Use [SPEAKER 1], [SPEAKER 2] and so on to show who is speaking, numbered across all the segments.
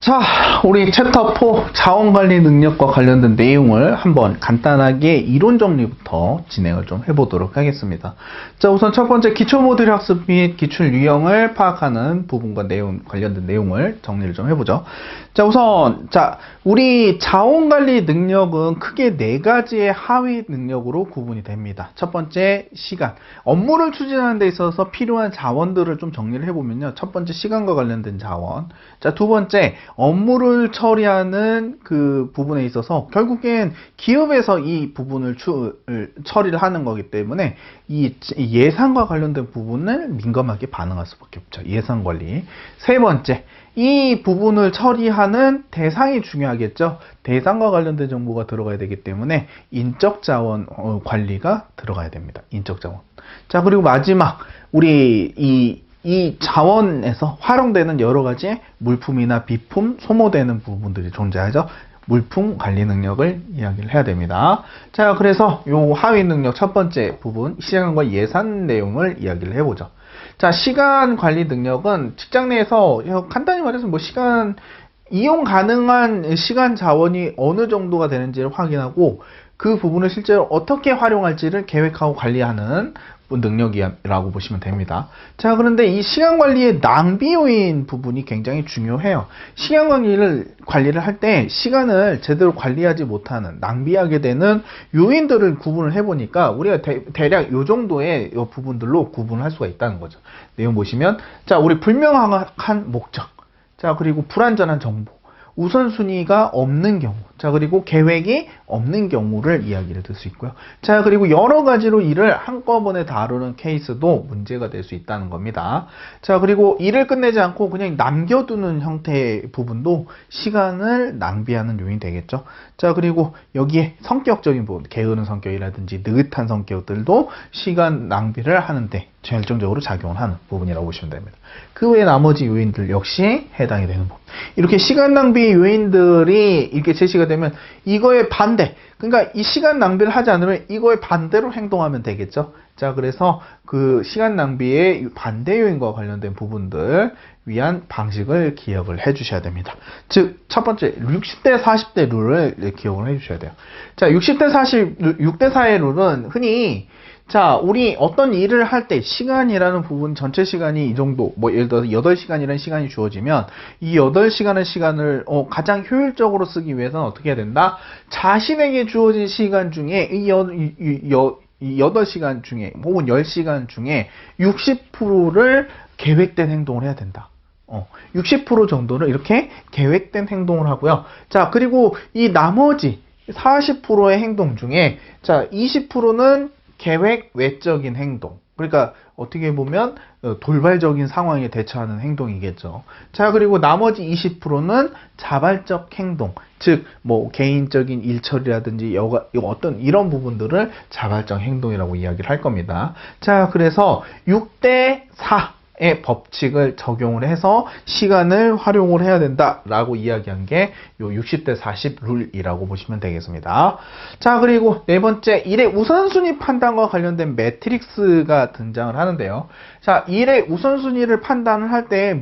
[SPEAKER 1] 자, 우리 챕터 4 자원관리 능력과 관련된 내용을 한번 간단하게 이론 정리부터 진행을 좀 해보도록 하겠습니다. 자, 우선 첫 번째 기초 모듈 학습 및 기출 유형을 파악하는 부분과 관련된 내용을 정리를 좀 해보죠. 자, 우선 우리 자원관리 능력은 크게 4가지의 하위 능력으로 구분이 됩니다. 첫 번째 시간, 업무를 추진하는 데 있어서 필요한 자원들을 좀 정리를 해보면요. 첫 번째 시간과 관련된 자원, 자, 두 번째 업무를 처리하는 그 부분에 있어서 결국엔 기업에서 이 부분을 처리를 하는 거기 때문에 이 예산과 관련된 부분을 민감하게 반응할 수밖에 없죠. 예산 관리. 세 번째, 이 부분을 처리하는 대상이 중요하겠죠. 대상과 관련된 정보가 들어가야 되기 때문에 인적 자원 관리가 들어가야 됩니다. 인적 자원. 자, 그리고 마지막 우리 이 자원에서 활용되는 여러 가지 물품이나 비품, 소모되는 부분들이 존재하죠. 물품 관리 능력을 이야기를 해야 됩니다. 자, 그래서 요 하위 능력 첫 번째 부분, 시간과 예산 내용을 이야기를 해보죠. 자, 시간 관리 능력은 직장 내에서 간단히 말해서 시간, 이용 가능한 시간 자원이 어느 정도가 되는지를 확인하고 그 부분을 실제로 어떻게 활용할지를 계획하고 관리하는 능력이라고 보시면 됩니다. 자, 그런데 이 시간 관리의 낭비 요인 부분이 굉장히 중요해요. 시간 관리를 할 때 시간을 제대로 관리하지 못하는, 낭비하게 되는 요인들을 구분을 해보니까 우리가 대략 요 정도의 요 부분들로 구분을 할 수가 있다는 거죠. 내용 보시면, 자, 우리 불명확한 목적, 자, 그리고 불완전한 정보, 우선순위가 없는 경우, 자, 그리고 계획이 없는 경우를 이야기를 들 수 있고요. 자, 그리고 여러 가지로 일을 한꺼번에 다루는 케이스도 문제가 될 수 있다는 겁니다. 자, 그리고 일을 끝내지 않고 그냥 남겨두는 형태의 부분도 시간을 낭비하는 요인이 되겠죠. 자, 그리고 여기에 성격적인 부분, 게으른 성격이라든지 느긋한 성격들도 시간 낭비를 하는데 결정적으로 작용을 하는 부분이라고 보시면 됩니다. 그 외에 나머지 요인들 역시 해당이 되는 부분. 이렇게 시간 낭비 요인들이 이렇게 제시가 되면 이거의 반대, 그러니까 이 시간 낭비를 하지 않으면 이거의 반대로 행동하면 되겠죠. 자, 그래서 그 시간 낭비의 반대 요인과 관련된 부분들 위한 방식을 기억을 해 주셔야 됩니다. 즉, 첫 번째 60대 40대 룰을 기억을 해 주셔야 돼요. 자, 60대 6대 4의 룰은 흔히, 자, 우리 어떤 일을 할 때 시간이라는 부분, 전체 시간이 이 정도, 예를 들어서 8시간이라는 시간이 주어지면 이 8시간의 시간을 가장 효율적으로 쓰기 위해서는 어떻게 해야 된다? 자신에게 주어진 시간 중에 이 8시간 중에 혹은 10시간 중에 60%를 계획된 행동을 해야 된다. 60% 정도를 이렇게 계획된 행동을 하고요. 자, 그리고 이 나머지 40%의 행동 중에, 자, 20%는 계획 외적인 행동. 그러니까 어떻게 보면 돌발적인 상황에 대처하는 행동이겠죠. 자, 그리고 나머지 20%는 자발적 행동. 즉, 개인적인 일 처리라든지 어떤 이런 부분들을 자발적 행동이라고 이야기를 할 겁니다. 자, 그래서 6대 4의 법칙을 적용을 해서 시간을 활용을 해야 된다라고 이야기한 게 요 60대 40 룰이라고 보시면 되겠습니다. 자, 그리고 네 번째, 일의 우선순위 판단과 관련된 매트릭스가 등장을 하는데요. 자, 일의 우선순위를 판단을 할 때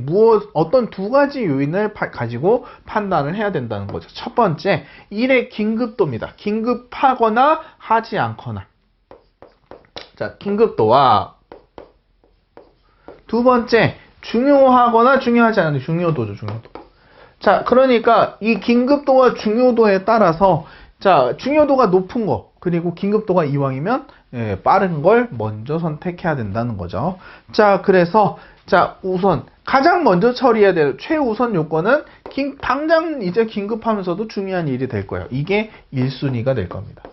[SPEAKER 1] 어떤 두 가지 요인을 가지고 판단을 해야 된다는 거죠. 첫 번째, 일의 긴급도입니다. 긴급하거나 하지 않거나. 자, 긴급도와 두 번째, 중요하거나 중요하지 않은 중요도죠, 중요도. 자, 그러니까 이 긴급도와 중요도에 따라서, 자, 중요도가 높은 거, 그리고 긴급도가 이왕이면 빠른 걸 먼저 선택해야 된다는 거죠. 자, 그래서, 자, 우선 가장 먼저 처리해야 될 최우선 요건은 당장 이제 긴급하면서도 중요한 일이 될 거예요. 이게 1순위가 될 겁니다.